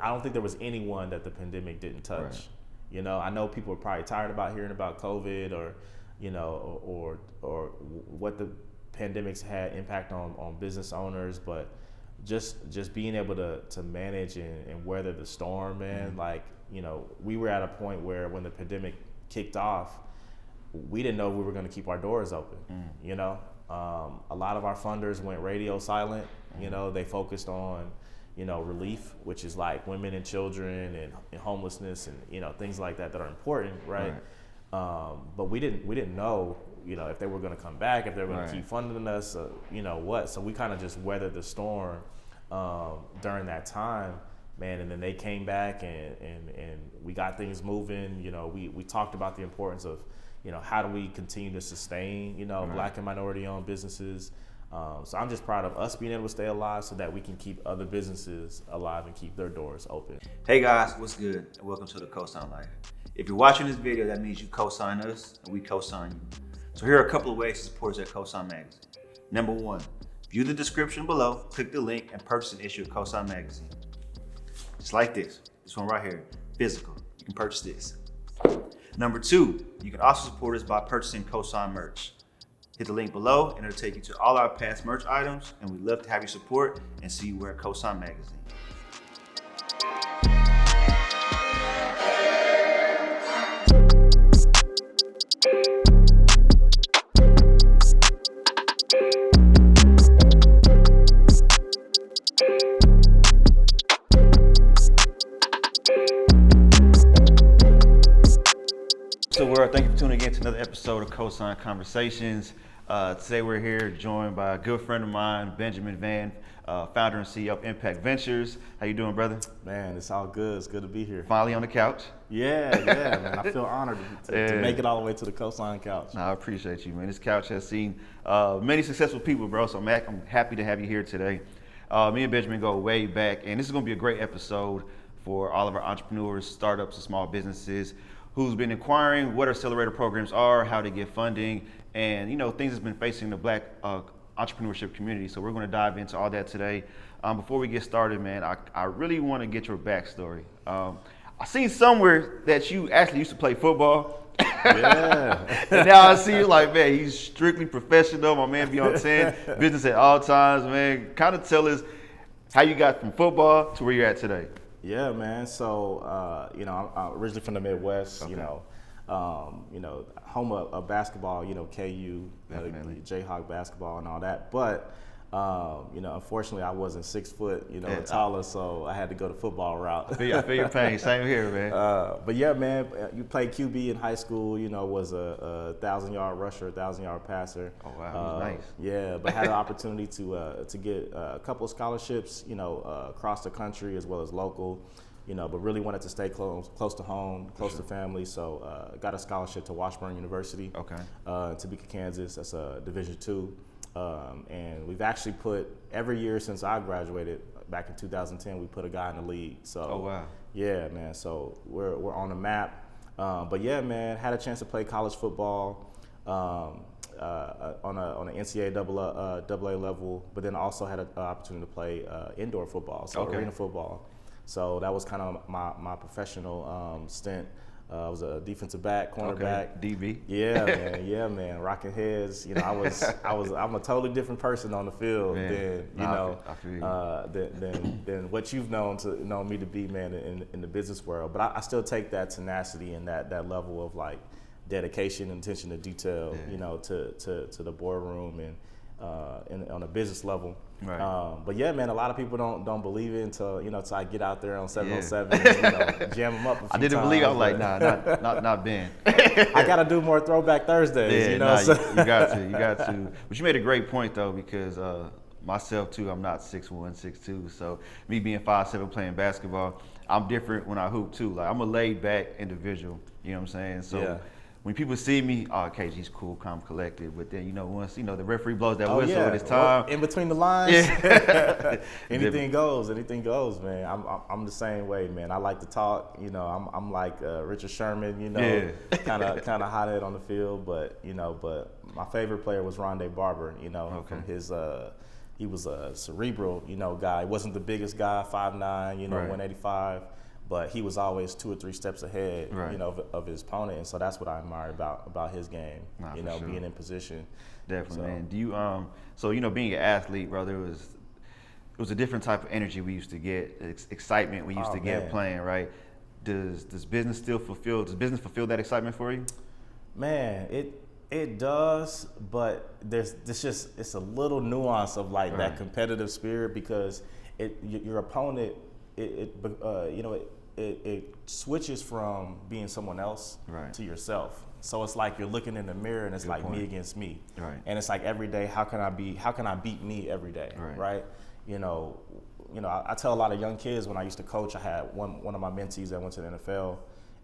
I don't think there was anyone that the pandemic didn't touch. Right. You know, I know people are probably tired about hearing about COVID or, you know, or what the pandemics had impact on business owners, but just being able to manage and weather the storm, man. Mm-hmm. Like, you know, we were at a point where when the pandemic kicked off, we didn't know we were going to keep our doors open. You know, a lot of our funders went radio silent. You know, they focused on, you know, relief, which is like women and children and homelessness and, you know, things like that are important, right? But we didn't know, you know, if they were going to come back, if they were going to keep funding us, you know what. So we kind of just weathered the storm during that time, man. And then they came back and we got things moving. You know, we talked about the importance of, you know, how do we continue to sustain, you know, Black and minority-owned businesses. So I'm just proud of us being able to stay alive so that we can keep other businesses alive and keep their doors open. Hey guys, what's good? And welcome to the COSIGN Life. If you're watching this video, that means you co-sign us and we co-sign you. So here are a couple of ways to support us at COSIGN Magazine. Number one, view the description below, click the link, and purchase an issue of COSIGN Magazine. Just like this one right here, physical. You can purchase this. Number two, you can also support us by purchasing COSIGN merch. Hit the link below and it'll take you to all our past merch items, and we'd love to have your support and see you wear COSIGN Magazine. So world, thank you for tuning in to another episode of COSIGN Conversations. Today we're here joined by a good friend of mine, Benjamin Vann, founder and CEO of Impact Ventures. How you doing, brother? Man, it's all good. It's good to be here. Finally on the couch. Yeah, man. I feel honored to make it all the way to the COSIGN couch. No, I appreciate you, man. This couch has seen many successful people, bro. So, Mac, I'm happy to have you here today. Me and Benjamin go way back, and this is going to be a great episode for all of our entrepreneurs, startups, and small businesses who's been inquiring what accelerator programs are, how to get funding, and, you know, things that's been facing the Black entrepreneurship community. So we're going to dive into all that today. Before we get started, man, I really want to get your backstory. I seen somewhere that you actually used to play football. Yeah. And now I see you like, man, he's strictly professional. My man be on 10, business at all times, man. Kind of tell us how you got from football to where you're at today. Yeah, man. So, you know, I'm originally from the Midwest, you know, home of basketball, you know, KU, Jayhawk basketball and all that. But, you know, unfortunately, I wasn't 6 foot, you know, taller, so I had to go the football route. I feel your pain. Same here, man. But yeah, man, you played QB in high school, you know, was a 1,000-yard rusher, 1,000-yard passer. Oh, wow, nice. Yeah, but had an opportunity to get a couple of scholarships, you know, across the country as well as local, you know, but really wanted to stay close to home, close to family. So got a scholarship to Washburn University, in Topeka, Kansas. That's a Division II. And we've actually put, every year since I graduated back in 2010, we put a guy in the league. So, oh, wow. Yeah, man. So we're on the map. But yeah, man, had a chance to play college football on an NCAA AA level, but then also had an opportunity to play indoor football, so arena football. So that was kind of my professional stint. I was a defensive back, cornerback. DB. Yeah, man. Rocking heads. You know, I'm a totally different person on the field than what you've known me to be, man, in the business world. But I still take that tenacity and that level of like dedication and attention to detail, you know, to the boardroom and on a business level. Right. But yeah, man, a lot of people don't believe it until I get out there on 707 and, you know, jam them up a few I didn't times, believe. I was like, nah, not Ben. I got to do more Throwback Thursdays, you know. You got to. But you made a great point though, because myself too, I'm not 6'1", 6'2", so me being 5'7", playing basketball, I'm different when I hoop too. Like, I'm a laid back individual, you know what I'm saying? So when people see me, KG's cool, calm, collected. But then, you know, once, you know, the referee blows that whistle and it's time. In between the lines, anything goes, man. I'm the same way, man. I like to talk, you know, I'm like Richard Sherman, you know, kind of hothead on the field. But, you know, my favorite player was Rondé Barber, you know, from his he was a cerebral, guy. He wasn't the biggest guy, 5'9", Right. 185, but he was always 2 or 3 steps ahead, Right. of his opponent. And so that's what I admire about his game, Nah, for sure. being in position. Definitely, So- man. Do you so being an athlete, brother, it was a different type of energy we used to get, excitement we used Oh, to get man. playing, right? Does business fulfill that excitement for you? Man, it does, but it's a little nuance of like Right. that competitive spirit, because your opponent it switches from being someone else Right. to yourself. So it's like you're looking in the mirror and it's Good like point. me against me. Right. And it's like every day, how can I beat me every day? Right. I tell a lot of young kids, when I used to coach, I had one of my mentees that went to the NFL,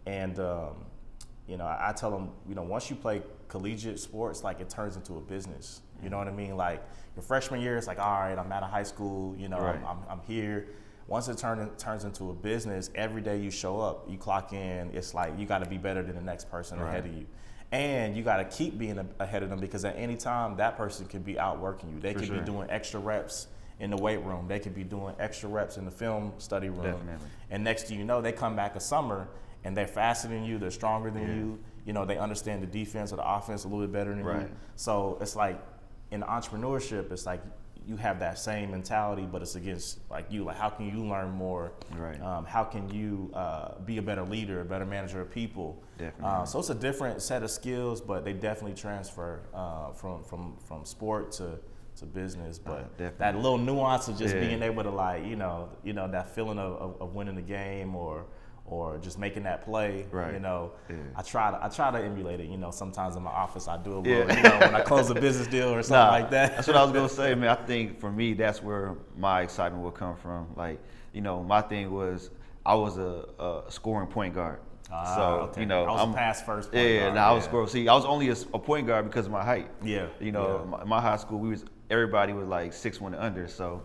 and I tell them, once you play collegiate sports, like it turns into a business. You know what I mean? Like your freshman year, it's like, all right, I'm out of high school, Right. I'm here. Once it turns into a business, every day you show up, you clock in, it's like you got to be better than the next person Right. ahead of you. And you got to keep being ahead of them, because at any time that person could be outworking you. They For could sure. be doing extra reps in the weight room. They could be doing extra reps in the film study room. Definitely. And next thing you know, they come back a summer and they're faster than you, they're stronger than Yeah. you. They understand the defense or the offense a little bit better than Right. you. So it's like in entrepreneurship, it's like you have that same mentality, but it's against like you. Like, how can you learn more? Right. How can you be a better leader, a better manager of people? Definitely. So it's a different set of skills, but they definitely transfer from sport to business. But definitely. that little nuance of just Yeah. being able to like, that feeling of winning the game or just making that play, Right. Yeah. I try to emulate it. Sometimes in my office I do a little, Yeah. when I close a business deal or something like that. That's what I was gonna say, man. I think for me, that's where my excitement will come from. Like, my thing was I was a scoring point guard. So okay. I I was I'm a pass first point yeah. guard, Now I was yeah. scoring. See, I was only a point guard because of my height. Yeah. My high school, everybody was like 6'1" and under. So,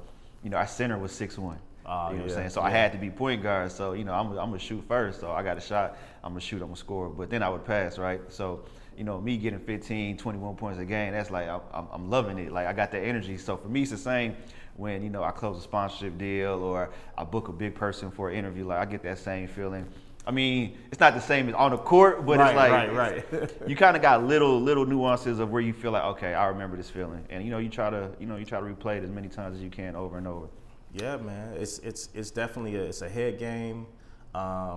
our center was 6'1". You know what I'm saying? So I had to be point guard. So, I'm gonna shoot first. So I got a shot. I'm gonna shoot. I'm gonna score. But then I would pass, right? So, me getting 15, 21 points a game, that's like I'm loving it. Like I got that energy. So for me, it's the same when I close a sponsorship deal or I book a big person for an interview. Like I get that same feeling. I mean, it's not the same as on the court, but it's like right. you kind of got little nuances of where you feel like, okay, I remember this feeling, and you try to replay it as many times as you can over and over. Yeah, man. It's definitely it's a head game.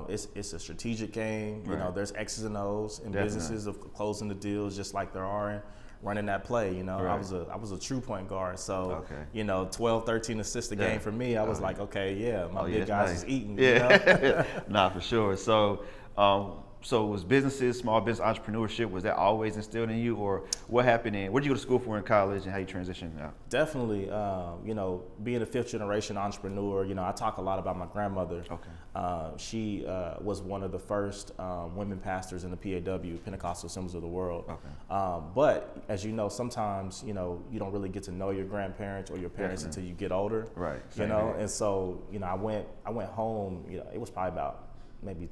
It's a strategic game. Right. There's X's and O's in Definitely. businesses of closing the deals, just like there are in running that play. Right. I was a true point guard. So, Okay. 12, 13 assists a game for me. I was like, okay, yeah, my big that's guys nice. is eating. Yeah, nah, for sure. So, was small business entrepreneurship, was that always instilled in you, or what happened? What did you go to school for in college, and how you transitioned out? Definitely, being a fifth generation entrepreneur, I talk a lot about my grandmother. Okay. She was one of the first women pastors in the PAW, Pentecostal Assemblies of the World. Okay. But as you know, sometimes, you don't really get to know your grandparents or your parents Definitely. until you get older. Right. You Same know, here. and so, I went home, it was probably about maybe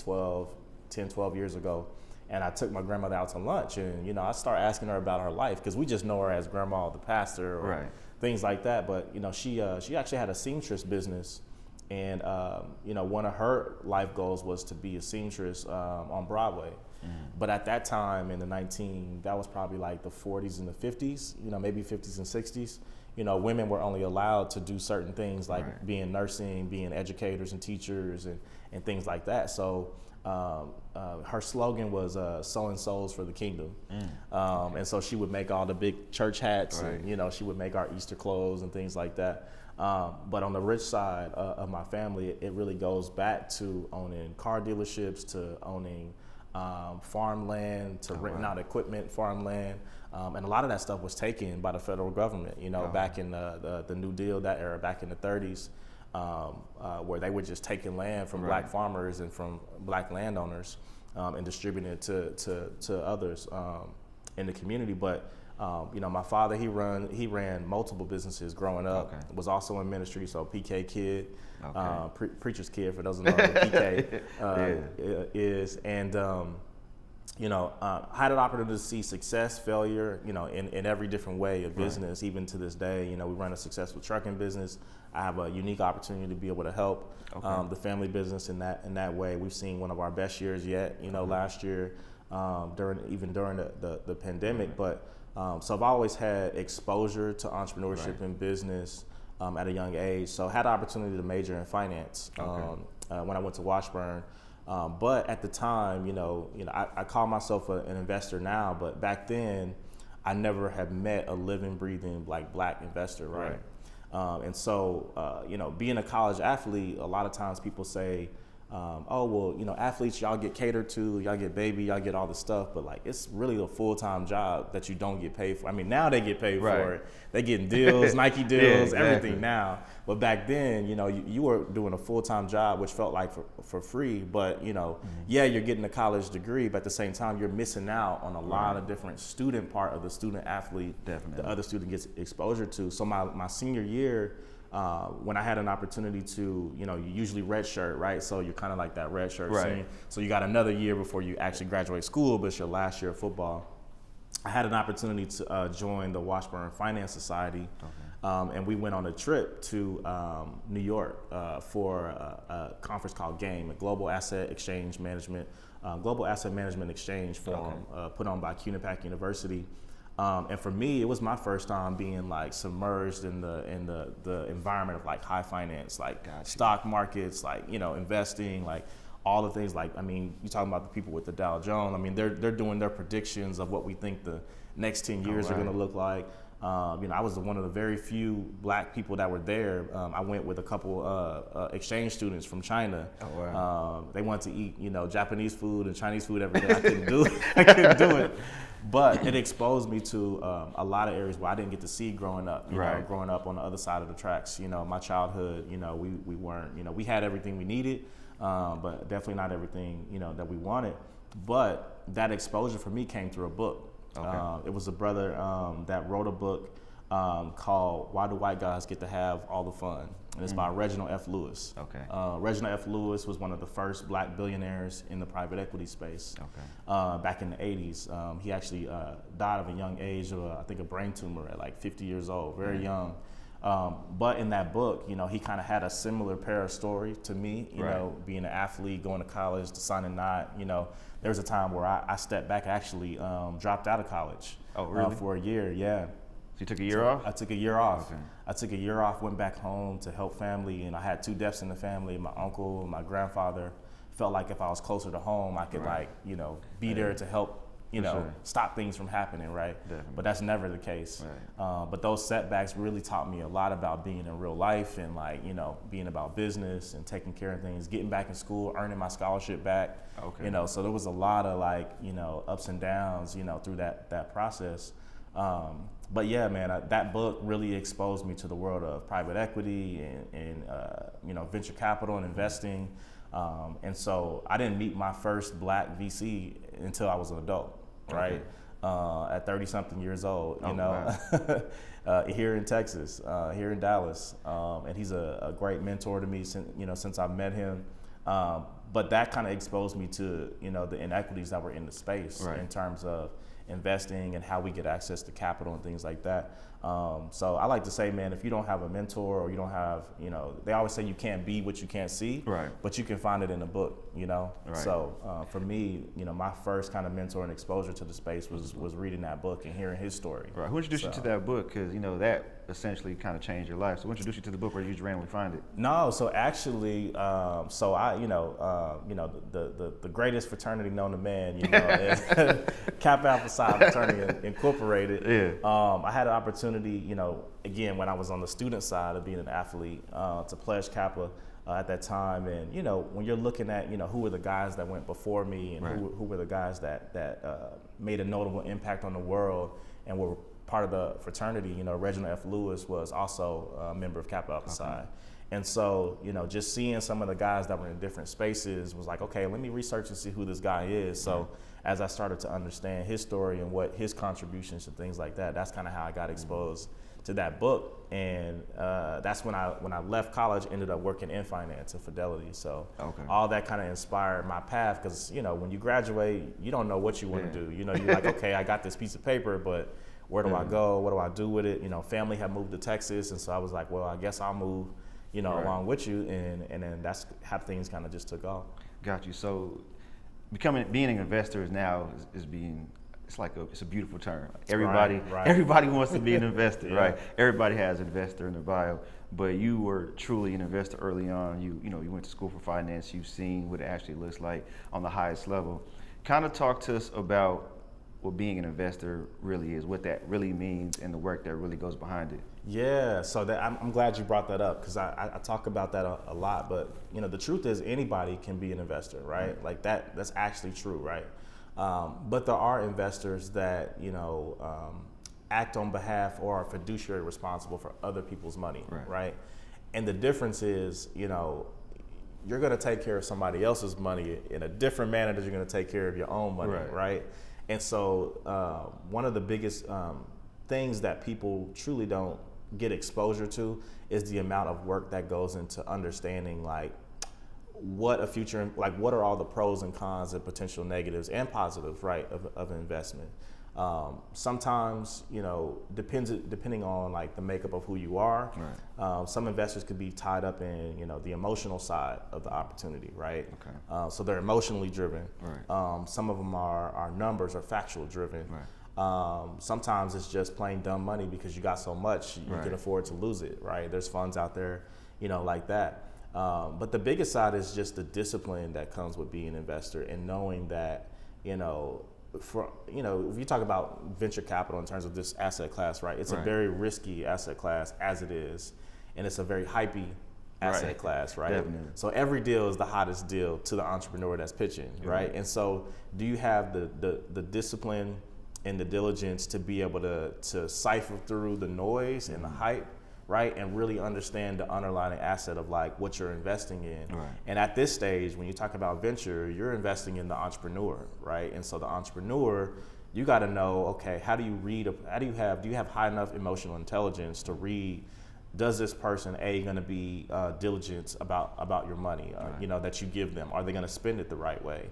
10, 12 years ago. And I took my grandmother out to lunch, and I started asking her about her life, because we just know her as Grandma the pastor or Right. things like that. But she actually had a seamstress business, and one of her life goals was to be a seamstress on Broadway. But at that time in that was probably like the 40s and the 50s, maybe 50s and 60s. Women were only allowed to do certain things like Right. being nursing, being educators and teachers and things like that. So her slogan was sowing souls for the kingdom. And so she would make all the big church hats, Right. and she would make our Easter clothes and things like that. But on the rich side of my family, it really goes back to owning car dealerships, to owning farmland, to renting out equipment, farmland. And a lot of that stuff was taken by the federal government, back in the New Deal, that era, back in the 30s. Where they were just taking land from black farmers and from black landowners and distributing it to others in the community. But my father, he ran multiple businesses growing up. Okay. Was also in ministry, so PK kid, Okay. preacher's kid for those who know what PK is. And I had an opportunity to see success, failure, in every different way of business. Right. Even to this day, we run a successful trucking business. I have a unique opportunity to be able to help the family business in that way. We've seen one of our best years yet, last year during the pandemic. But so I've always had exposure to entrepreneurship and business at a young age. So I had the opportunity to major in finance when I went to Washburn. But at the time, I call myself an investor now, but back then I never had met a living, breathing black investor, right? And so, being a college athlete, a lot of times people say, athletes, y'all get catered to, y'all get baby, y'all get all the stuff, but it's really a full-time job that you don't get paid for. I mean, now they get paid for it. They getting deals, Nike deals, everything now. But back then, you were doing a full-time job, which felt like for free, but you're getting a college degree, but at the same time, you're missing out on a lot of different student part of the student athlete the other student gets exposure to. So my senior year, when I had an opportunity to, you usually redshirt, right? So you're kind of like that redshirt scene. So you got another year before you actually graduate school, but it's your last year of football. I had an opportunity to join the Washburn Finance Society, and we went on a trip to New York for a conference called GAME, a Global Asset Management Exchange Forum put on by Quinnipiac University. And for me, it was my first time being submerged in the environment of high finance, stock markets, investing, all the things. You talking about the people with the Dow Jones. They're doing their predictions of what we think the next 10 years are going to look like. I was one of the very few black people that were there. I went with a couple exchange students from China. They wanted to eat, Japanese food and Chinese food every day. I couldn't do it. But it exposed me to a lot of areas where I didn't get to see growing up. Growing up on the other side of the tracks. My childhood, we weren't, we had everything we needed, but definitely not everything, that we wanted. But that exposure for me came through a book. It was a brother that wrote a book called "Why Do White Guys Get to Have All the Fun?" And it's by Reginald F. Lewis. Reginald F. Lewis was one of the first black billionaires in the private equity space back in the 80s. He actually died of a young age of, I think, a brain tumor at 50 years old, very young. But in that book, he kind of had a similar pair of story to me, being an athlete, going to college, deciding not, there was a time where I stepped back, actually dropped out of college for a year, So you took a year off? I took a year off. I took a year off, went back home to help family, and I had 2 deaths in the family, my uncle and my grandfather. Felt like if I was closer to home, I could be there to help, stop things from happening, right? Definitely. But that's never the case. But those setbacks really taught me a lot about being in real life and being about business and taking care of things, getting back in school, earning my scholarship back. So there was a lot of ups and downs, through that process. But yeah, man, that book really exposed me to the world of private equity and venture capital and investing. And so I didn't meet my first black VC until I was an adult, right? At 30-something years old, here in Texas, here in Dallas. And he's a great mentor to me since I met him. But that kind of exposed me to, the inequities that were in the space in terms of investing and how we get access to capital and things like that. So I like to say, man, if you don't have a mentor or you don't have, they always say you can't be what you can't see, but you can find it in a book, So for me, my first kind of mentor and exposure to the space was reading that book and hearing his story. Who introduced you to that book? Because, that essentially kind of changed your life. So who introduced you to the book, or you just randomly find it? No, so actually, so I, the greatest fraternity known to man, is Kappa Alpha Psi Fraternity Incorporated. I had an opportunity, again, when I was on the student side of being an athlete, to pledge Kappa at that time. And, when you're looking at, who were the guys that went before me and who were the guys that made a notable impact on the world and were part of the fraternity, Reginald F. Lewis was also a member of Kappa Alpha Psi. And so, just seeing some of the guys that were in different spaces was like, okay, let me research and see who this guy is. So as I started to understand his story and what his contributions and things like that, that's kind of how I got exposed to that book, and that's when I left college, ended up working in finance and Fidelity. So all that kind of inspired my path, because when you graduate, you don't know what you want to do. You're like, okay, I got this piece of paper, but where do I go? What do I do with it? Family had moved to Texas, and so I was like, well, I guess I'll move, along with you, and then that's how things kind of just took off. Got you. So being an investor it's a beautiful term. Everybody wants to be an investor, right? Everybody has an investor in their bio, but you were truly an investor early on. You went to school for finance. You've seen what it actually looks like on the highest level. Kind of talk to us about what being an investor really is, what that really means, and the work that really goes behind it. Yeah, so I'm glad you brought that up, because I talk about that a lot. But the truth is, anybody can be an investor, right? Like that's actually true, right? But there are investors that act on behalf or are fiduciary responsible for other people's money, right? And the difference is, you're going to take care of somebody else's money in a different manner than you're going to take care of your own money, right? And so one of the biggest things that people truly don't get exposure to is the amount of work that goes into understanding what are all the pros and cons and potential negatives and positives, right, of investment. Sometimes, depending on the makeup of who you are, some investors could be tied up in, the emotional side of the opportunity, right? So they're emotionally driven. Some of them are numbers or factual driven. Sometimes it's just plain dumb money because you got so much, you can afford to lose it, right? There's funds out there, like that. But the biggest side is just the discipline that comes with being an investor, and knowing that, if you talk about venture capital in terms of this asset class, right? It's a very risky asset class as it is, and it's a very hypey asset class, right? Definitely. So every deal is the hottest deal to the entrepreneur that's pitching, right? And so do you have the discipline and the diligence to be able to cipher through the noise and the hype, right, and really understand the underlying asset of what you're investing in. And at this stage, when you talk about venture, you're investing in the entrepreneur, right? And so the entrepreneur, you got to know, okay, do you have high enough emotional intelligence to read, does this person going to be diligent about your money, that you give them? Are they going to spend it the right way?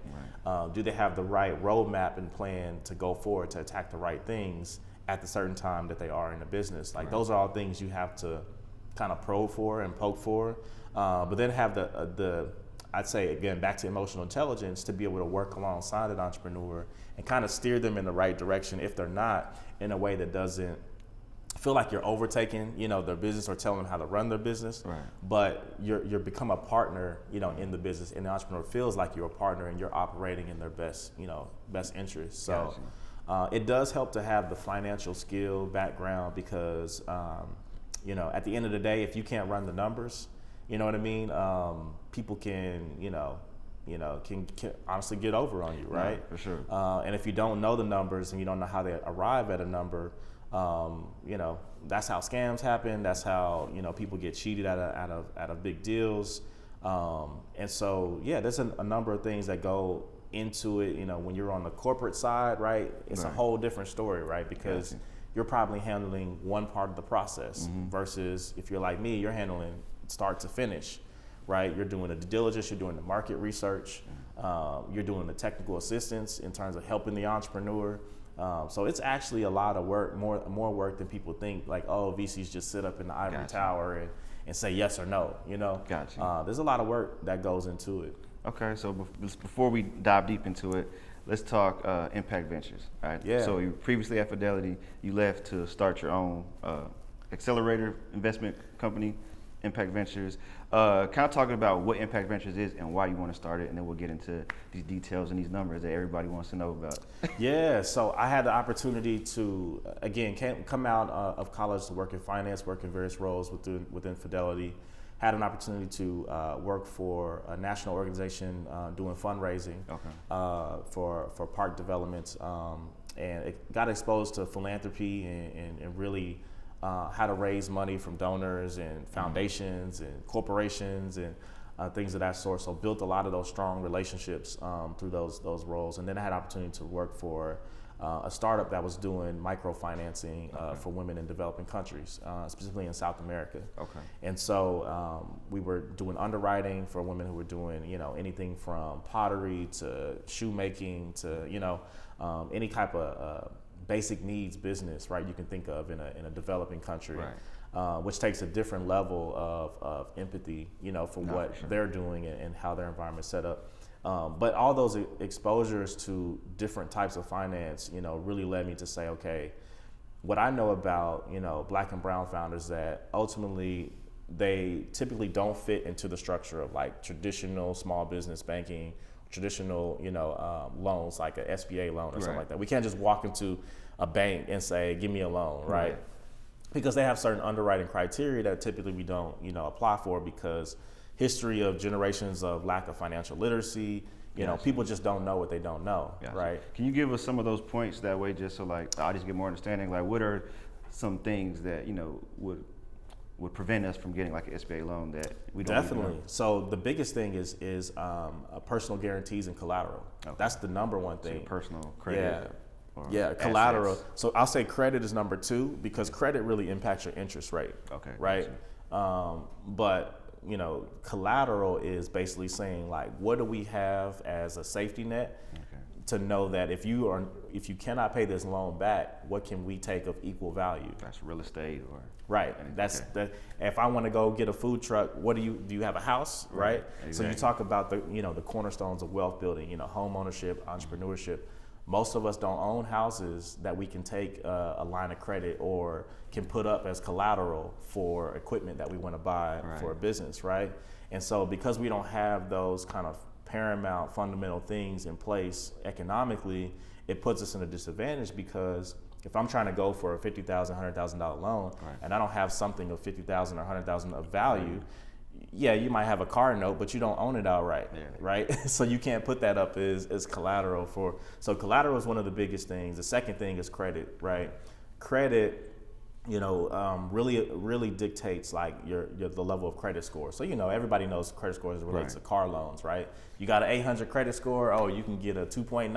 Do they have the right roadmap and plan to go forward to attack the right things at the certain time that they are in the business? Those are all things you have to kind of probe for and poke for, but then have I'd say, again, back to emotional intelligence, to be able to work alongside an entrepreneur and kind of steer them in the right direction if they're not, in a way that doesn't feel like you're overtaking, their business or telling them how to run their business, but you're become a partner, in the business, and the entrepreneur feels like you're a partner and you're operating in their best interest. So. It does help to have the financial skill background, because, at the end of the day, if you can't run the numbers, you know what I mean? People can honestly get over on you, right? For sure. And if you don't know the numbers and you don't know how they arrive at a number, that's how scams happen. That's how, people get cheated out of big deals. And so, there's a number of things that go into it. When you're on the corporate side, right, it's a whole different story, right? Because you're probably handling one part of the process, versus if you're like me, you're handling start to finish, right? You're doing the due diligence, you're doing the market research, you're doing the technical assistance in terms of helping the entrepreneur. So it's actually a lot of work, more work than people think. VCs just sit up in the ivory tower and say yes or no, There's a lot of work that goes into it. Okay, so before we dive deep into it, let's talk Impact Ventures, right? So you previously at Fidelity, you left to start your own accelerator investment company, Impact Ventures. Kind of talking about what Impact Ventures is and why you want to start it, and then we'll get into these details and these numbers that everybody wants to know about. So I had the opportunity to, again, come out of college to work in finance, work in various roles within Fidelity. Had an opportunity to work for a national organization doing fundraising for park developments, and it got exposed to philanthropy and really how to raise money from donors and foundations and corporations and things of that sort. So built a lot of those strong relationships through those roles. And then I had an opportunity to work for a startup that was doing microfinancing for women in developing countries, specifically in South America. Okay. And so we were doing underwriting for women who were doing, anything from pottery to shoemaking to, any type of basic needs business, right? You can think of in a developing country, which takes a different level of empathy, for what they're doing and how their environment's set up. But all those exposures to different types of finance, really led me to say, okay, what I know about, Black and brown founders, that ultimately they typically don't fit into the structure of like traditional small business banking, traditional, loans like an SBA loan or something like that. We can't just walk into a bank and say, give me a loan, right? Because they have certain underwriting criteria that typically we don't, apply for, because history of generations of lack of financial literacy, people just don't know what they don't know, right? Can you give us some of those points that way, just so like the audience get more understanding? Like, what are some things that would prevent us from getting like an SBA loan that we don't Definitely. So the biggest thing is personal guarantees and collateral. Okay. That's the number one thing. So personal credit. Collateral. Assets. So I'll say credit is number two, because credit really impacts your interest rate. Okay. Right. But collateral is basically saying, like, what do we have as a safety net to know that if you cannot pay this loan back, what can we take of equal value? That's real estate or if I want to go get a food truck, what do you have a house, right? Exactly. So you talk about the cornerstones of wealth building, home ownership, entrepreneurship. Most of us don't own houses that we can take a line of credit or can put up as collateral for equipment that we want to buy for a business, right? And so because we don't have those kind of paramount fundamental things in place economically, it puts us in a disadvantage, because if I'm trying to go for a $50,000, $100,000 loan and I don't have something of $50,000 or $100,000 of value, you might have a car note, but you don't own it outright, right? So you can't put that up as collateral for. So collateral is one of the biggest things. The second thing is credit, right? Credit, really dictates like the level of credit score. So everybody knows credit scores relates to car loans, right? You got an 800 credit score, you can get a 2.9,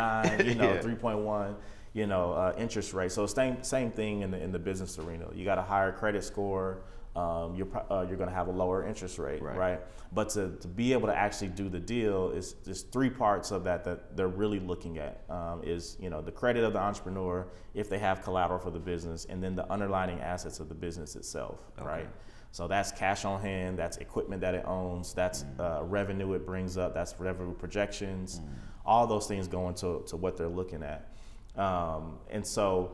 3.1, interest rate. So same thing in the business arena. You got a higher credit score. You're going to have a lower interest rate, right? But to be able to actually do the deal, there's three parts of that they're really looking at. Is the credit of the entrepreneur, if they have collateral for the business, and then the underlying assets of the business itself, right? So that's cash on hand, that's equipment that it owns, that's revenue it brings up, that's revenue projections. All those things go into what they're looking at, and so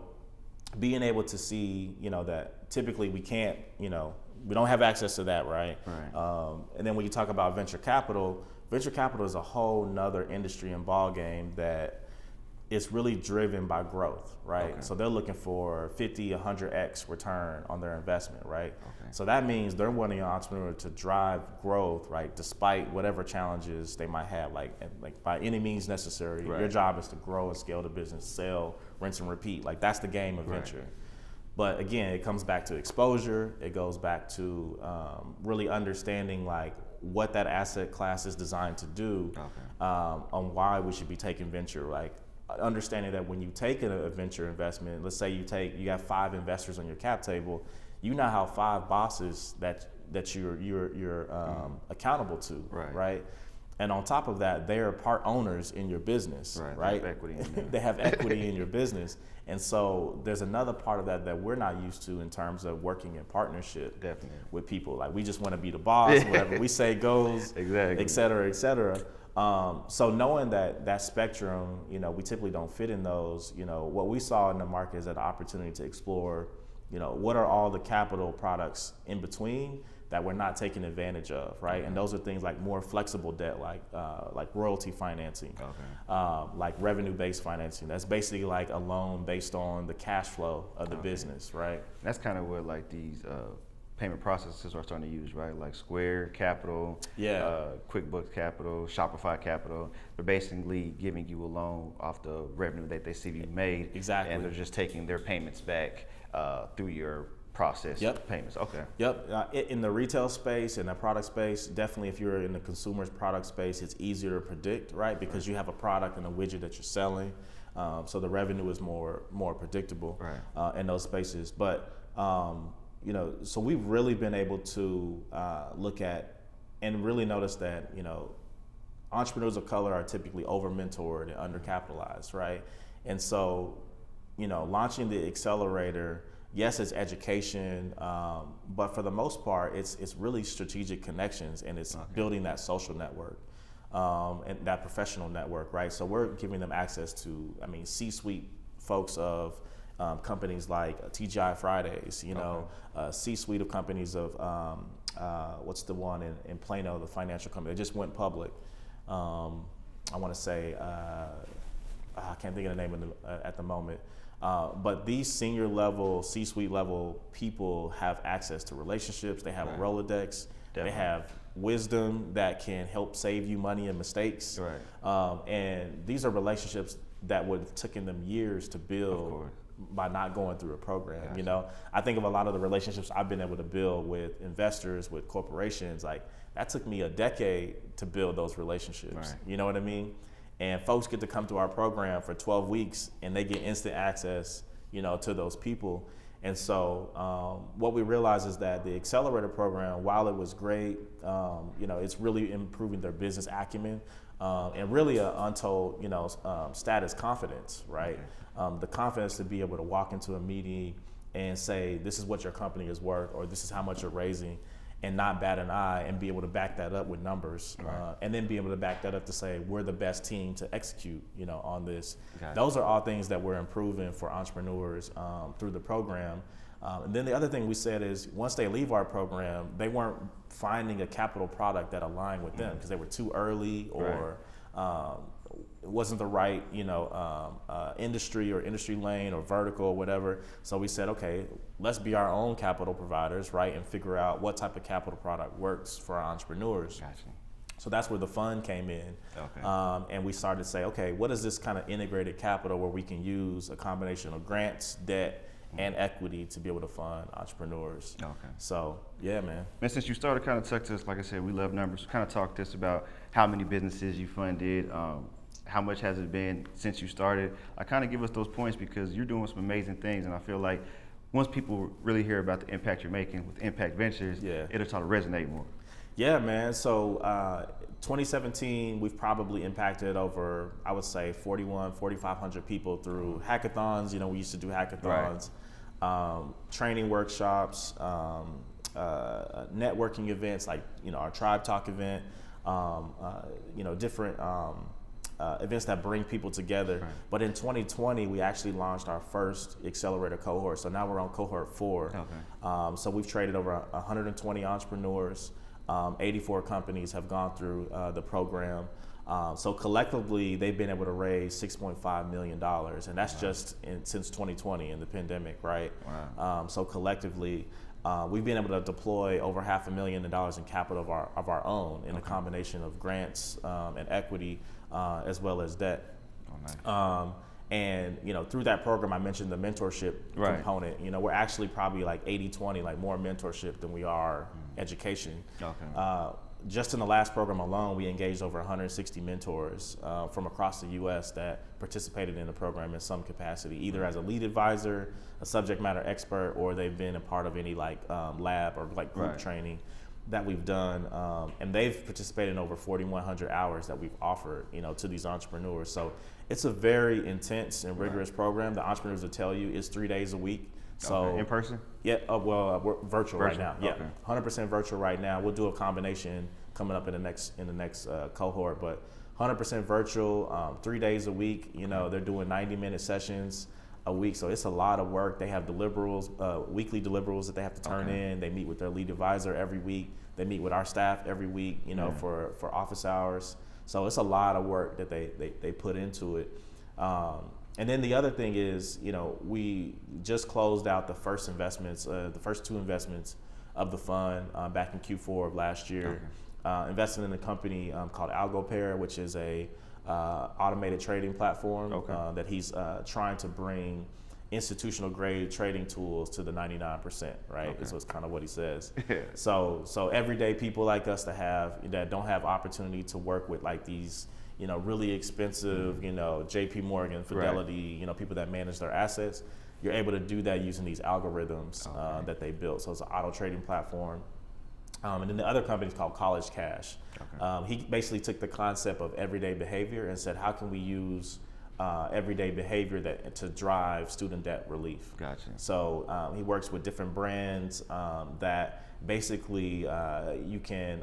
being able to see, that typically we can't, we don't have access to that, right? And then when you talk about venture capital is a whole nother industry and ball game that is really driven by growth, right? So they're looking for 50, 100x return on their investment, right? So that means they're wanting an entrepreneur to drive growth, right? Despite whatever challenges they might have, like by any means necessary. Your job is to grow and scale the business, sell, rinse and repeat. Like, that's the game of venture. But again, it comes back to exposure. It goes back to really understanding like what that asset class is designed to do, on why we should be taking venture. Like, understanding that when you take a venture investment, let's say you have 5 investors on your cap table, you now have 5 bosses that you're accountable to, right? And on top of that, they are part owners in your business, right? They have equity in there. They have equity in your business. And so there's another part of that we're not used to in terms of working in partnership with people. Like, we just want to be the boss, whatever we say goes, et cetera, et cetera. So knowing that spectrum, we typically don't fit in those. What we saw in the market is an opportunity to explore, what are all the capital products in between that we're not taking advantage of, right? And those are things like more flexible debt, like royalty financing, like revenue-based financing. That's basically like a loan based on the cash flow of the business, right? That's kind of what like these payment processors are starting to use, right? Like Square Capital, QuickBooks Capital, Shopify Capital. They're basically giving you a loan off the revenue that they see you made. Exactly. And they're just taking their payments back through your process Yep. payments. Okay. Yep. In the retail space, in the product space, definitely if you're in the consumer's product space, it's easier to predict, right? Because you have a product and a widget that you're selling. So the revenue is more predictable in those spaces. But, so we've really been able to look at and really notice that, entrepreneurs of color are typically over-mentored and undercapitalized, right? And so, launching the accelerator, yes, it's education, but for the most part, it's really strategic connections, and it's building that social network and that professional network, right? So we're giving them access to, C-suite folks of companies like TGI Fridays, C-suite of companies of, what's the one in Plano, the financial company, it just went public. I want to say, I can't think of the name at the moment. But these senior level, C-suite level people have access to relationships. They have a Rolodex. Definitely. They have wisdom that can help save you money and mistakes. And these are relationships that would have taken them years to build by not going through a program. I think of a lot of the relationships I've been able to build with investors, with corporations. Like, that took me a decade to build those relationships. You know what I mean? And folks get to come to our program for 12 weeks and they get instant access, to those people. And so what we realized is that the accelerator program, while it was great, it's really improving their business acumen and really an untold, status confidence, right? The confidence to be able to walk into a meeting and say, this is what your company is worth, or this is how much you're raising, and not bat an eye, and be able to back that up with numbers, and then be able to back that up to say, we're the best team to execute, on this. Those are all things that we're improving for entrepreneurs through the program. And then the other thing we said is, once they leave our program, they weren't finding a capital product that aligned with them because they were too early, or it wasn't the right, industry or industry lane or vertical or whatever. So we said, okay, let's be our own capital providers, right? And figure out what type of capital product works for our entrepreneurs. So that's where the fund came in. And we started to say, okay, what is this kind of integrated capital where we can use a combination of grants, debt, and equity to be able to fund entrepreneurs. So, yeah, man. Man, since you started, kind of talk to us, like I said, we love numbers. Kind of talk to us about how many businesses you funded, how much has it been since you started? I kind of give us those points because you're doing some amazing things, and I feel like once people really hear about the impact you're making with Impact Ventures, it'll start to resonate more. Yeah, man. So 2017, we've probably impacted over, I would say, 4,500 people through hackathons. We used to do hackathons, training workshops, networking events like, our Tribe Talk event, different events that bring people together. But in 2020, we actually launched our first accelerator cohort. So now we're on cohort 4. So we've traded over 120 entrepreneurs. 84 companies have gone through the program. So collectively, they've been able to raise $6.5 million, and that's just since 2020 in the pandemic, right? So collectively, we've been able to deploy over $500,000 in capital of our own in a combination of grants and equity, as well as debt. And through that program, I mentioned the mentorship component. We're actually probably like 80-20, like more mentorship than we are education. Just in the last program alone, we engaged over 160 mentors from across the U.S. that participated in the program in some capacity, either as a lead advisor, a subject matter expert, or they've been a part of any lab or group training that we've done. And they've participated in over 4,100 hours that we've offered, to these entrepreneurs. So it's a very intense and rigorous program. The entrepreneurs will tell you it's 3 days a week. So in person? Yeah, we're virtual right now. Yeah, 100% virtual right now. We'll do a combination coming up in the next cohort, but 100% virtual, 3 days a week. They're doing 90-minute sessions a week, so it's a lot of work. They have deliverables, weekly deliverables that they have to turn in. They meet with their lead advisor every week. They meet with our staff every week, for office hours. So it's a lot of work that they put into it. And then the other thing is, we just closed out the first investments, the first 2 investments of the fund back in Q4 of last year. Invested in a company called AlgoPair, which is a automated trading platform that he's trying to bring institutional grade trading tools to the 99%, right? Okay. Is what's kind of what he says. Yeah. So everyday people like us that don't have opportunity to work with like these, really expensive, JP Morgan, Fidelity, people that manage their assets, you're able to do that using these algorithms that they built. So it's an auto trading platform. And then the other company is called College Cash. Okay. He basically took the concept of everyday behavior and said, how can we use everyday behavior to drive student debt relief? Gotcha. So he works with different brands that basically you can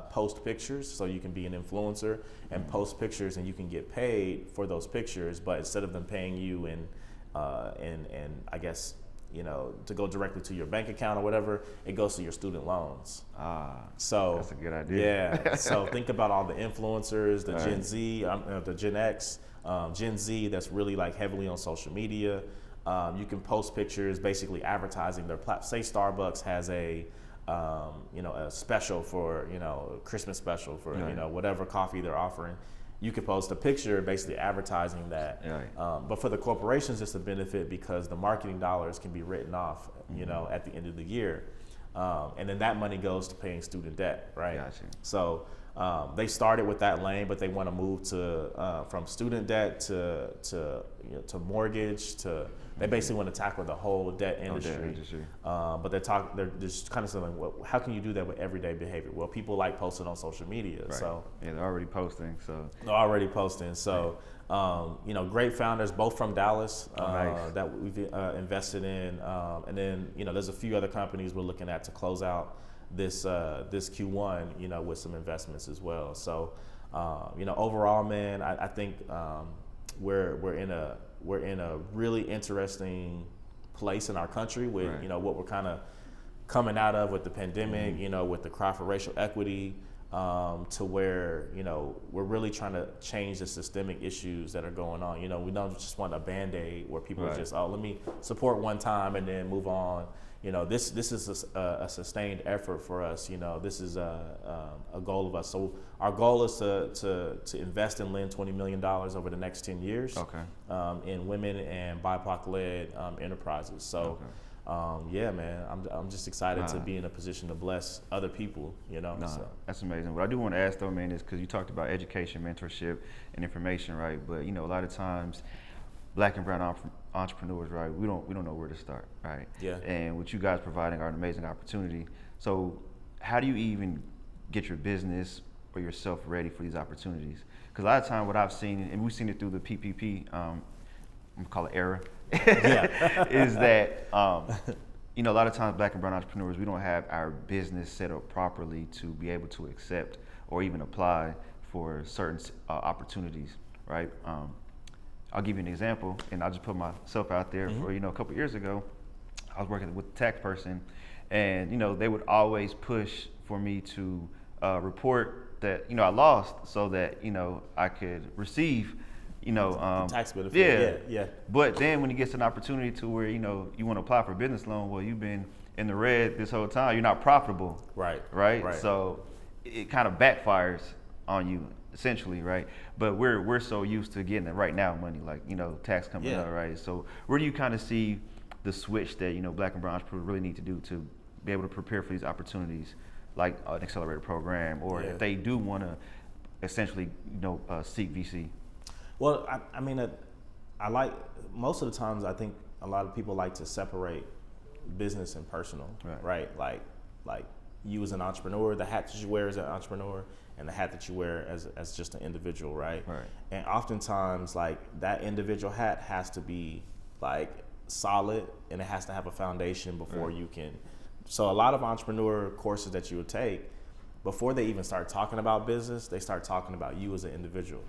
post pictures, so you can be an influencer and post pictures, and you can get paid for those pictures. But instead of them paying you in I guess, to go directly to your bank account or whatever, it goes to your student loans. So that's a good idea. Yeah. So think about all the influencers, the Gen Z, the Gen X, Gen Z that's really like heavily on social media. You can post pictures, basically advertising their platform. Say Starbucks has a special for, a Christmas special for, whatever coffee they're offering. You could post a picture basically advertising that. But for the corporations, it's a benefit because the marketing dollars can be written off, at the end of the year. And then that money goes to paying student debt, right? Gotcha. So they started with that lane, but they want to move to from student debt to mortgage to. They basically want to tackle the whole debt industry. But they're just kind of saying, well, how can you do that with everyday behavior? Well, people like posting on social media, so yeah, they're already posting. So great founders, both from Dallas, nice. that we've invested in, and then there's a few other companies we're looking at to close out this Q1, with some investments as well. So overall, man, I think we're in a really interesting place in our country with what we're kind of coming out of with the pandemic, with the cry for racial equity, to where we're really trying to change the systemic issues that are going on. We don't just want a Band-Aid where people just let me support one time and then move on. This is a sustained effort for us. This is a goal of us. So our goal is to invest and lend $20 million over the next 10 years in women and BIPOC-led enterprises. So yeah, man, I'm just excited to be in a position to bless other people. So. That's amazing. What I do want to ask though, man, is because you talked about education, mentorship, and information, right? But a lot of times, Black and brown entrepreneurs, right? We don't know where to start, right? Yeah. And what you guys providing are an amazing opportunity. So, how do you even get your business or yourself ready for these opportunities? Because a lot of time, what I've seen, and we've seen it through the PPP, I'm gonna call it era, is that a lot of times Black and brown entrepreneurs, we don't have our business set up properly to be able to accept or even apply for certain opportunities, right? I'll give you an example, and I'll just put myself out there. For a couple years ago, I was working with a tax person, and they would always push for me to report that I lost, so that I could receive tax benefit. Yeah. But then when you get an opportunity to where you want to apply for a business loan, well, you've been in the red this whole time. You're not profitable. Right. So it kind of backfires on you. Essentially, right? But we're so used to getting the right now money, like tax coming up, right? So where do you kind of see the switch that Black and brown entrepreneurs really need to do to be able to prepare for these opportunities, like an accelerator program, or if they do want to essentially seek VC? Well, I mean, I like most of the times. I think a lot of people like to separate business and personal, right? Like you as an entrepreneur, the hat that you wear as an entrepreneur, and the hat that you wear as just an individual, right? And oftentimes, like, that individual hat has to be like solid, and it has to have a foundation before you can. So a lot of entrepreneur courses that you would take, before they even start talking about business, they start talking about you as an individual.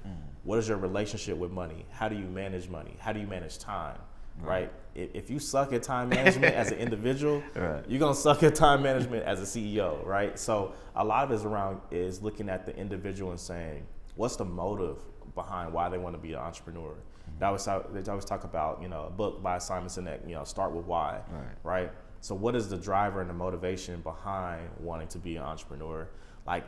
What is your relationship with money? How do you manage money? How do you manage time? Right? If you suck at time management as an individual, you're gonna suck at time management as a CEO, right? So a lot of it is looking at the individual and saying, what's the motive behind why they want to be an entrepreneur? They always talk about a book by Simon Sinek, Start with Why, right? So what is the driver and the motivation behind wanting to be an entrepreneur? Like,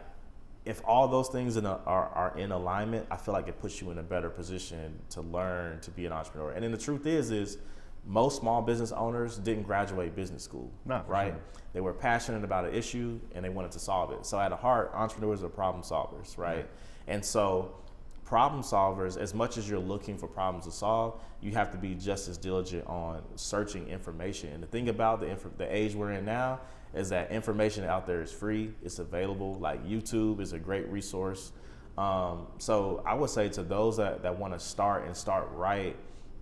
if all those things are in alignment, I feel like it puts you in a better position to learn to be an entrepreneur. And then the truth is most small business owners didn't graduate business school, No, for right? sure. They were passionate about an issue and they wanted to solve it. So at heart, entrepreneurs are problem solvers, right? Right. And so problem solvers, as much as you're looking for problems to solve, you have to be just as diligent on searching information. And the thing about the age we're in now is that information out there is free, it's available. Like YouTube is a great resource. So I would say to those that want to start right,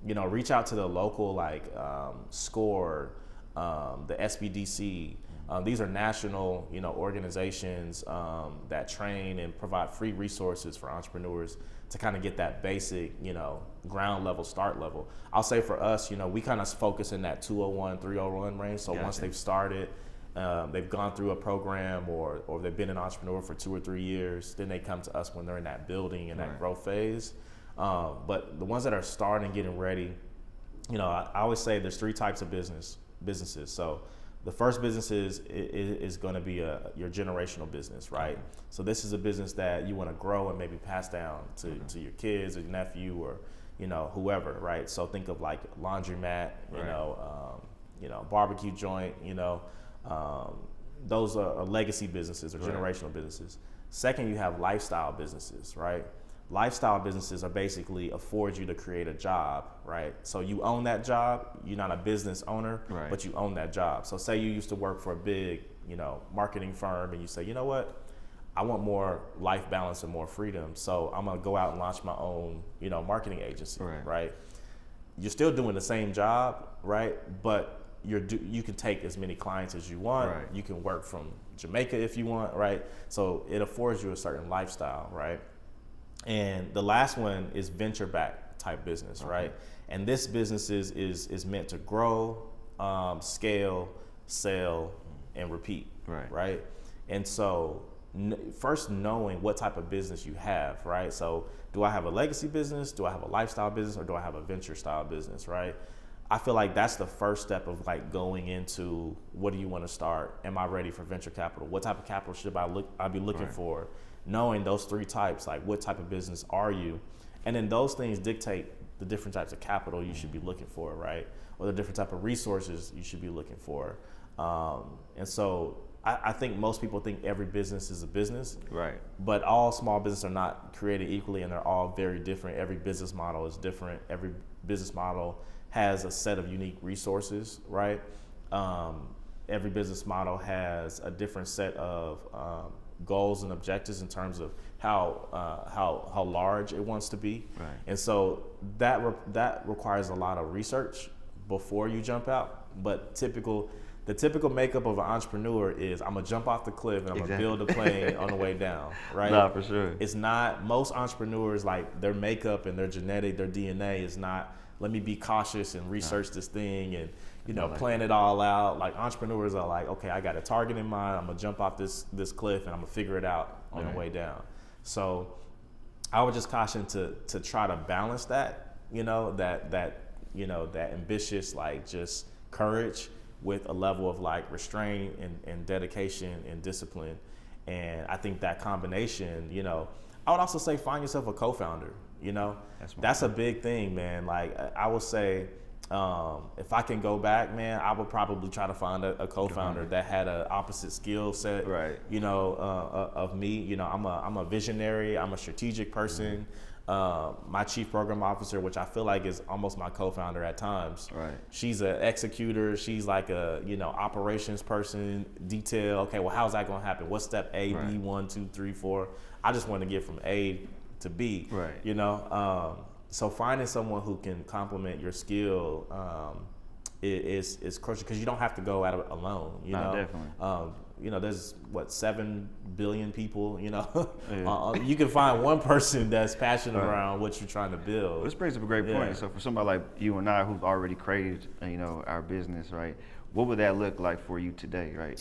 reach out to the local SCORE, the SBDC. These are national, organizations that train and provide free resources for entrepreneurs to kind of get that basic, ground level, start level. I'll say for us, we kind of focus in that 201, 301 range. So once they've started, they've gone through a program or they've been an entrepreneur for 2 or 3 years, then they come to us when they're in that building and that growth phase. But the ones that are starting and getting ready, I always say there's 3 types of businesses. So the first business is going to be your generational business, right? So this is a business that you want to grow and maybe pass down to your kids or your nephew or whoever, right? So think of like laundromat, barbecue joint, those are legacy businesses or generational businesses. Second, you have lifestyle businesses, right? Lifestyle businesses are basically afford you to create a job, right? So you own that job. You're not a business owner, but you own that job. So say you used to work for a big, marketing firm, and you say, you know what, I want more life balance and more freedom. So I'm gonna go out and launch my own, marketing agency, right? You're still doing the same job, right? But you can take as many clients as you want. Right. You can work from Jamaica if you want, right? So it affords you a certain lifestyle, right? And the last one is venture-backed type business, right? And this business is meant to grow, scale, sell, and repeat, right? And so first knowing what type of business you have, right? So do I have a legacy business? Do I have a lifestyle business? Or do I have a venture-style business, right? I feel like that's the first step of like going into what do you want to start? Am I ready for venture capital? What type of capital should I be looking for? Knowing those 3 types, like what type of business are you? And then those things dictate the different types of capital you should be looking for, right? Or the different type of resources you should be looking for. And so I think most people think every business is a business, right? But all small businesses are not created equally, and they're all very different. Every business model is different. Every business model has a set of unique resources, right? Every business model has a different set of goals and objectives in terms of how large it wants to be, and so that requires a lot of research before you jump out. But the typical makeup of an entrepreneur is I'm gonna jump off the cliff and I'm gonna build a plane on the way down, right? Nah, for sure. It's not most entrepreneurs, like their makeup and their genetic, their DNA is not, let me be cautious and research this thing and plan it all out. Like entrepreneurs are like, okay, I got a target in mind. I'm gonna jump off this cliff and I'm gonna figure it out on the way down. So I would just caution to try to balance that, that ambitious, like just courage with a level of like restraint and dedication and discipline. And I think that combination, I would also say find yourself a co-founder, that's a big thing, man. Like I would say, if I can go back, man, I would probably try to find a co-founder that had an opposite skill set, of me. I'm a visionary. I'm a strategic person. My chief program officer, which I feel like is almost my co-founder at times. She's an executor. She's like a operations person. Detail. Okay, well, how's that going to happen? What's step A, B, 1, 2, 3, 4? I just want to get from A to B. So finding someone who can complement your skill is crucial, because you don't have to go at it alone. Definitely. There's 7 billion people. You can find one person that's passionate around what you're trying to build. Well, this brings up a great point. So for somebody like you and I who've already created, our business, right? What would that look like for you today, right?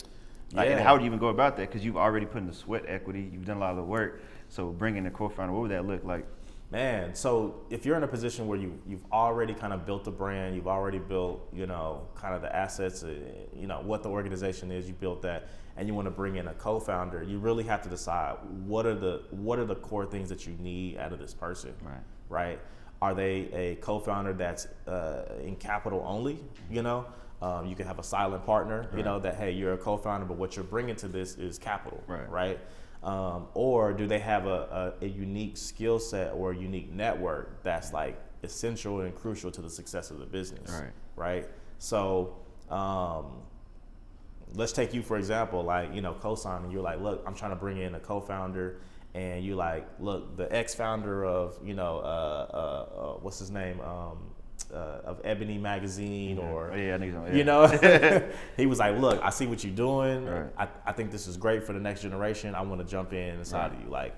And how would you even go about that? Because you've already put in the sweat equity. You've done a lot of the work. So bringing a co-founder, what would that look like? Man, so if you're in a position where you've already kind of built a brand, you've already built, kind of the assets, what the organization is, you built that, and you want to bring in a co-founder, you really have to decide what are the core things that you need out of this person, right? Are they a co-founder that's in capital only? You know, you can have a silent partner. You know that hey, you're a co-founder, but what you're bringing to this is capital, right? Or do they have a unique skill set or a unique network that's like essential and crucial to the success of the business, right? So let's take you for example, like, you know, COSIGN, and you're like, look, I'm trying to bring in a co-founder, and you like, look, the ex-founder of, you know, what's his name, of Ebony magazine, or you know, he was like, look, I see what you're doing. I think this is great for the next generation. I want to jump in inside of you. Like,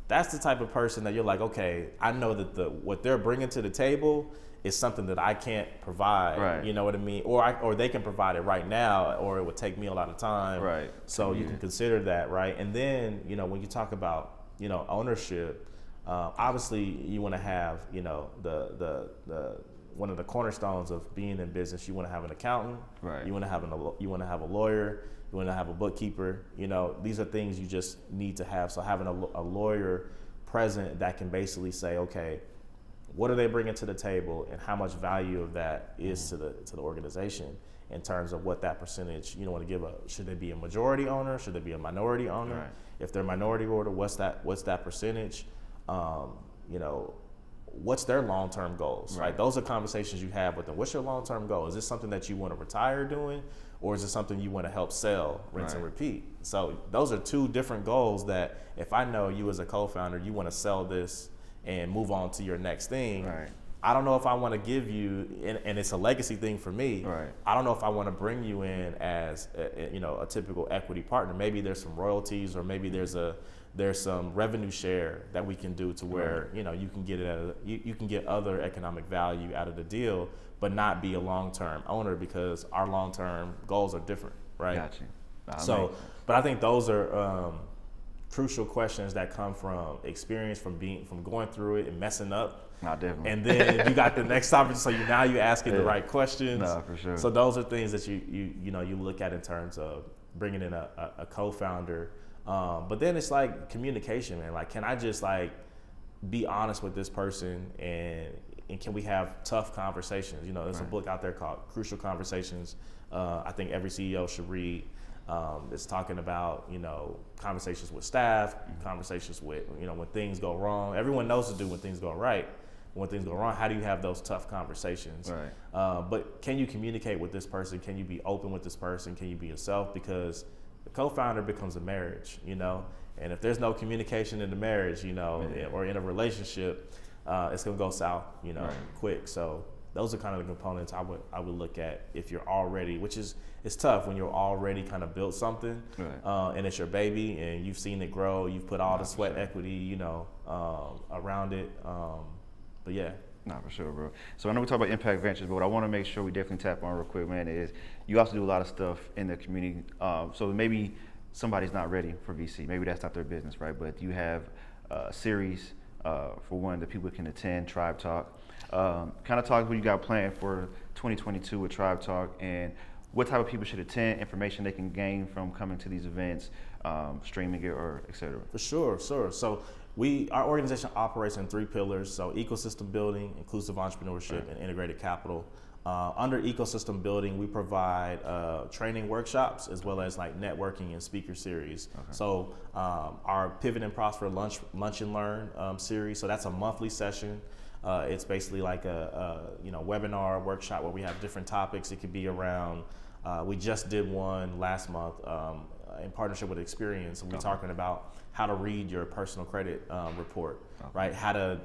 that's the type of person that you're like, okay, I know that what they're bringing to the table is something that I can't provide. You know what I mean? Or they can provide it right now, or it would take me a lot of time. So you can consider that, right? And then, you know, when you talk about, you know, ownership, obviously you want to have, you know, the one of the cornerstones of being in business. You want to have an accountant. You want to have a lawyer. You want to have a bookkeeper. You know, these are things you just need to have. So having a lawyer present that can basically say, okay, what are they bringing to the table, and how much value of that is to the organization in terms of what that percentage, you know, want to give should they be a majority owner? Should they be a minority owner? If they're minority owner, what's that percentage? You know, what's their long-term goals, right? Those are conversations you have with them. What's your long-term goal? Is this something that you want to retire doing, or is it something you want to help sell, rinse and repeat? So those are two different goals that if I know you as a co-founder, you want to sell this and move on to your next thing. I don't know if I want to give you, and it's a legacy thing for me. I don't know if I want to bring you in as a typical equity partner. Maybe there's some royalties, or maybe there's some revenue share that we can do to where you know you can get it you can get other economic value out of the deal, but not be a long-term owner, because our long-term goals are different, right? But I think those are crucial questions that come from experience, from going through it and messing up. And then you got the next topic, so now you're asking the right questions. For sure. So those are things that you look at in terms of bringing in a co-founder. But then it's like communication, man. Like, can I just like be honest with this person, and can we have tough conversations? You know, there's a book out there called Crucial Conversations. I think every CEO should read. It's talking about, you know, conversations with staff, conversations with, you know, when things go wrong. Everyone knows to do when things go right. When things go wrong, how do you have those tough conversations? But can you communicate with this person? Can you be open with this person? Can you be yourself? Because the co-founder becomes a marriage, you know, and if there's no communication in the marriage, you know, or in a relationship, it's gonna go south, you know, quick. So those are kind of the components I would look at if you're already, which is, it's tough when you're already kind of built something, and it's your baby, and you've seen it grow, you've put all the sweat equity, you know, around it. But yeah. Nah, for sure, bro. So I know we talk about impact ventures, but what I want to make sure we definitely tap on real quick, man, is you also do a lot of stuff in the community. So maybe somebody's not ready for VC. Maybe that's not their business, right? But you have a series for one that people can attend, Tribe Talk. Kind of talk what you got planned for 2022 with Tribe Talk, and what type of people should attend, information they can gain from coming to these events, streaming it, or et cetera. For sure. So our organization operates in 3 pillars. So ecosystem building, inclusive entrepreneurship, and integrated capital. Under ecosystem building, we provide training workshops as well as like networking and speaker series. So our Pivot and Prosper Lunch and Learn series. So that's a monthly session. It's basically like a webinar workshop where we have different topics. It could be around. We just did one last month in partnership with Experience, and we're talking about how to read your personal credit report, right? How to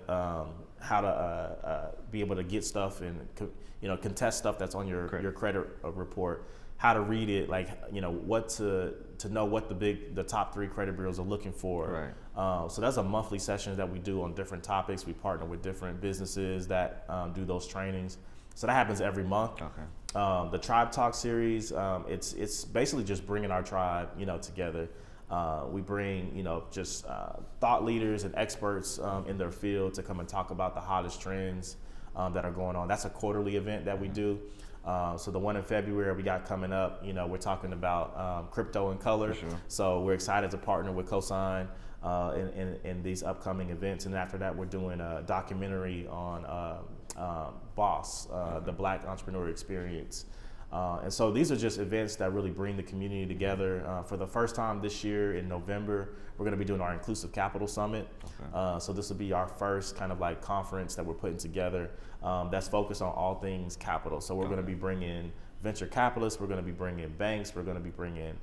be able to get stuff and contest stuff that's on your credit report. How to read it, like what to know what the top 3 credit bureaus are looking for. So that's a monthly session that we do on different topics. We partner with different businesses that do those trainings. So that happens every month. The Tribe Talk series, it's basically just bringing our tribe, together. We bring, just thought leaders and experts in their field to come and talk about the hottest trends that are going on. That's a quarterly event that we do. So the one in February we got coming up, we're talking about crypto in color. For sure. So we're excited to partner with COSIGN in these upcoming events. And after that, we're doing a documentary on Boss, the Black Entrepreneur Experience. And so these are just events that really bring the community together. For the first time this year in November, we're going to be doing our Inclusive Capital Summit. Okay. So this will be our first kind of like conference that we're putting together that's focused on all things capital. So we're going to be bringing venture capitalists, we're going to be bringing banks, we're going to be bringing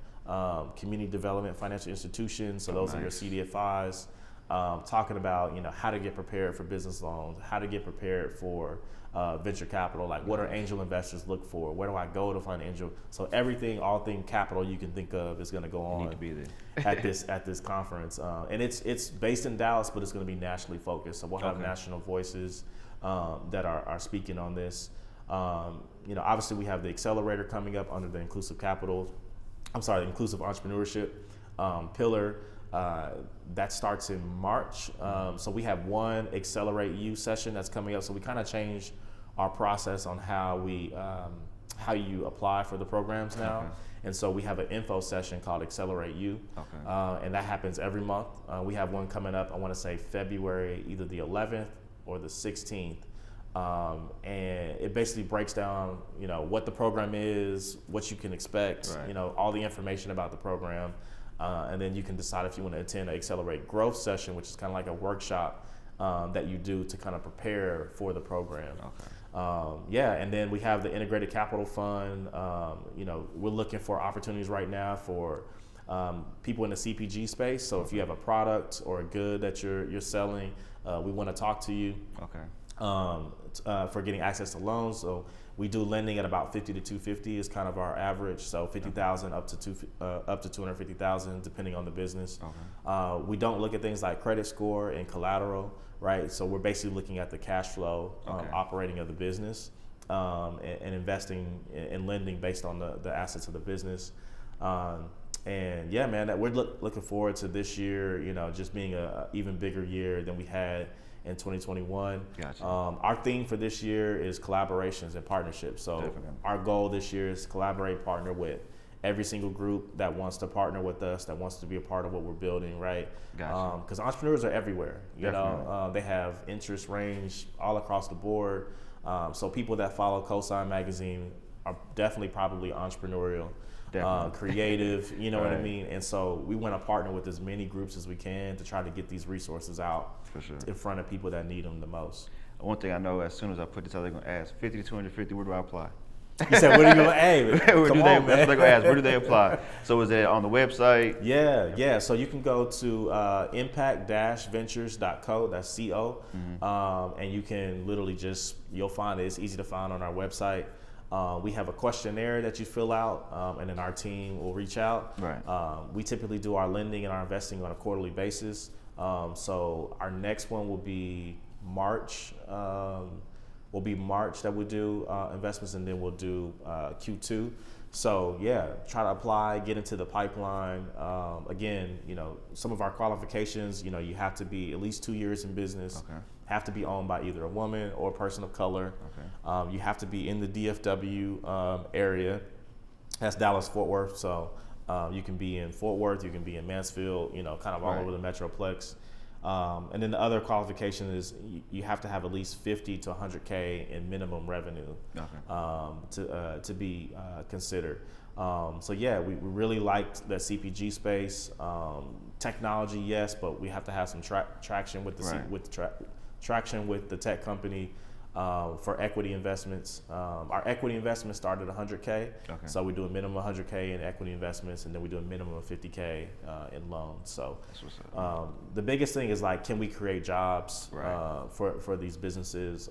community development financial institutions. So those are your CDFIs. Talking about how to get prepared for business loans, how to get prepared for venture capital, like what do angel investors look for, where do I go to find angel? So everything, all thing capital you can think of is going to go on need to be there. at this conference, and it's based in Dallas, but it's going to be nationally focused. So we'll have national voices that are speaking on this. Obviously we have the accelerator coming up under the Inclusive Entrepreneurship pillar. That starts in March. So we have one Accelerate You session that's coming up. So we kind of changed our process on how you apply for the programs now. Okay. And so we have an info session called Accelerate You. Okay. And that happens every month. We have one coming up, I want to say February, either the 11th or the 16th. And it basically breaks down, what the program is, what you can expect, all the information about the program. And then you can decide if you want to attend an Accelerate Growth session, which is kind of like a workshop that you do to kind of prepare for the program. Okay. And then we have the Integrated Capital Fund. We're looking for opportunities right now for people in the CPG space. So if you have a product or a good that you're selling, we want to talk to you. Okay. For getting access to loans. So we do lending at about 50 to 250 is kind of our average. So 50,000 up to 250,000 depending on the business. Okay. We don't look at things like credit score and collateral, right? So we're basically looking at the cash flow operating of the business and investing and lending based on the assets of the business. And yeah, man, we're looking forward to this year, just being a even bigger year than we had in 2021. Gotcha. Our theme for this year is collaborations and partnerships. So definitely. Our goal this year is to collaborate, partner with every single group that wants to partner with us, that wants to be a part of what we're building, right? Gotcha. Because entrepreneurs are everywhere. They have interest range all across the board. So people that follow COSIGN magazine are definitely probably entrepreneurial. Creative, what I mean? And so we want to partner with as many groups as we can to try to get these resources out in front of people that need them the most. One thing I know, as soon as I put this out, they're going to ask, 50 to 250, where do I apply? You said, where do you aim? That's what they're going to ask, where do they apply? So is it on the website? Yeah. So you can go to impact-ventures.co, that's CO, and you can literally you'll find it. It's easy to find on our website. We have a questionnaire that you fill out, and then our team will reach out. Right. We typically do our lending and our investing on a quarterly basis. So our next one will be March. That we do investments, and then we'll do Q2. So yeah, try to apply, get into the pipeline. Again, some of our qualifications, you have to be at least 2 years in business. Okay. Have to be owned by either a woman or a person of color. Okay. You have to be in the DFW area. That's Dallas-Fort Worth. So you can be in Fort Worth, you can be in Mansfield, kind of all over the Metroplex. And then the other qualification is you have to have at least 50 to 100K in minimum revenue to be considered. So yeah, we really liked the CPG space. Technology, yes, but we have to have some traction with traction with the tech company for equity investments. Our equity investments start at 100K. Okay. So we do a minimum 100K in equity investments, and then we do a minimum of 50K in loans. So the biggest thing is can we create jobs for these businesses?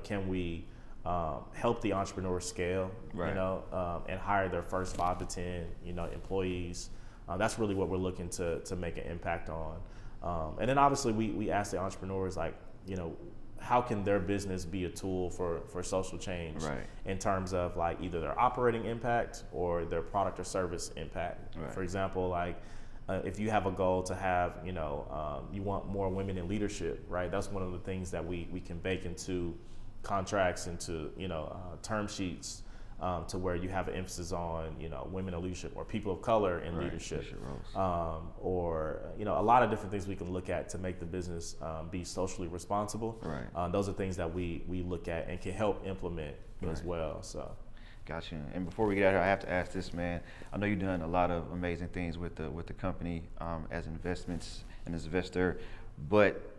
Can we help the entrepreneurs scale? And hire their first 5 to 10 employees. That's really what we're looking to make an impact on. And then obviously we ask the entrepreneurs how can their business be a tool for social change in terms of either their operating impact or their product or service impact. For example, if you have a goal to have, you want more women in leadership, right? That's one of the things that we can bake into contracts into term sheets to where you have an emphasis on women in leadership or people of color in leadership, or a lot of different things we can look at to make the business be socially responsible. Those are things that we look at and can help implement as well. So. Gotcha. And before we get out here, I have to ask this, man. I know you've done a lot of amazing things with the company as investments and as investor, but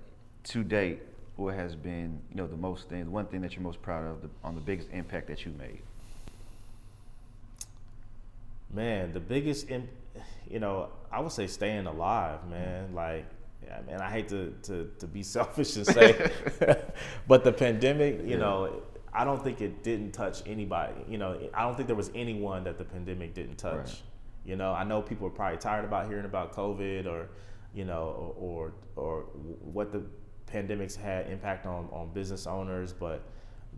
to date, what has been the one thing that you're most proud of on the biggest impact that you made? Man, the biggest, I would say staying alive, man. Like, yeah, man, I hate to be selfish and say, but the pandemic, I don't think it didn't touch anybody. I don't think there was anyone that the pandemic didn't touch. I know people are probably tired about hearing about COVID or what the pandemics had impact on business owners, but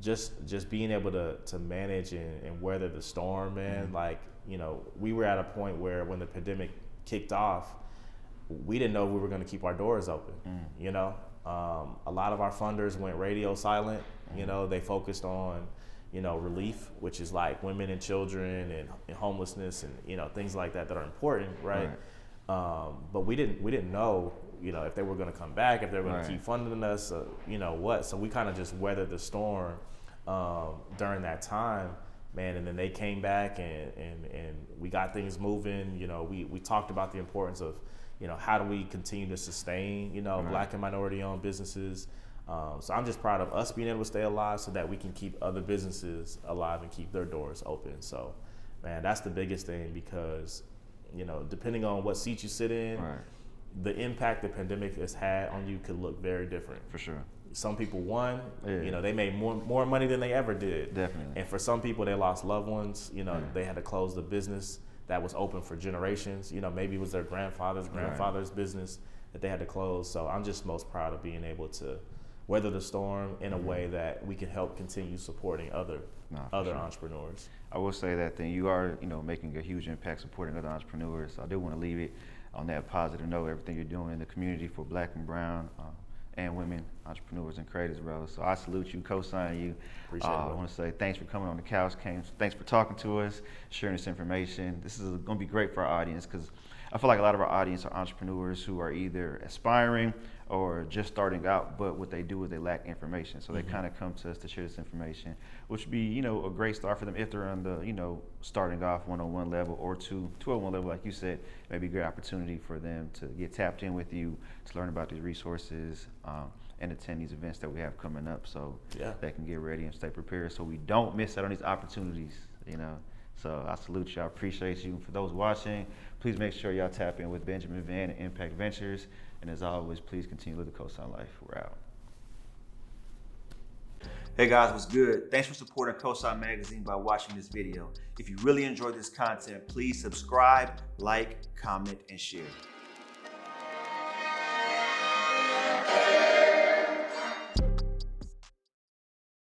just being able to manage and weather the storm, man. Like, we were at a point where when the pandemic kicked off, we didn't know we were going to keep our doors open. A lot of our funders went radio silent. They focused on, relief, which is like women and children and homelessness and, things like that are important, right? But we didn't know, if they were going to come back, if they were going to keep funding us, what. So we kind of just weathered the storm during that time, man. And then they came back and we got things moving. We talked about the importance of, how do we continue to sustain, Black and minority-owned businesses. So I'm just proud of us being able to stay alive so that we can keep other businesses alive and keep their doors open. So, man, that's the biggest thing because, depending on what seat you sit in, the impact the pandemic has had on you could look very different. For sure. Some people won, they made more money than they ever did. Definitely. And for some people, they lost loved ones. They had to close the business that was open for generations. Maybe it was their grandfather's business that they had to close. So I'm just most proud of being able to weather the storm in a way that we can help continue supporting other entrepreneurs. I will say that then you are, making a huge impact supporting other entrepreneurs. So I do want to leave it on that positive note, everything you're doing in the community for Black and brown and women entrepreneurs and creators, bro. So I salute you, co-sign you. Appreciate it. I want to say thanks for coming on the couch. Thanks for talking to us, sharing this information. This is going to be great for our audience because I feel like a lot of our audience are entrepreneurs who are either aspiring or just starting out, but what they do is they lack information. So they kind of come to us to share this information, which would be, a great start for them if they're on the, starting off one-on-one level or 201 level, like you said. Maybe a great opportunity for them to get tapped in with you, to learn about these resources, and attend these events that we have coming up so they can get ready and stay prepared so we don't miss out on these opportunities, So I salute you. I appreciate you. For those watching, please make sure y'all tap in with Benjamin Vann and Impact Ventures. And as always, please continue to live the COSIGN life. We're out. Hey guys, what's good? Thanks for supporting COSIGN Magazine by watching this video. If you really enjoyed this content, please subscribe, like, comment, and share.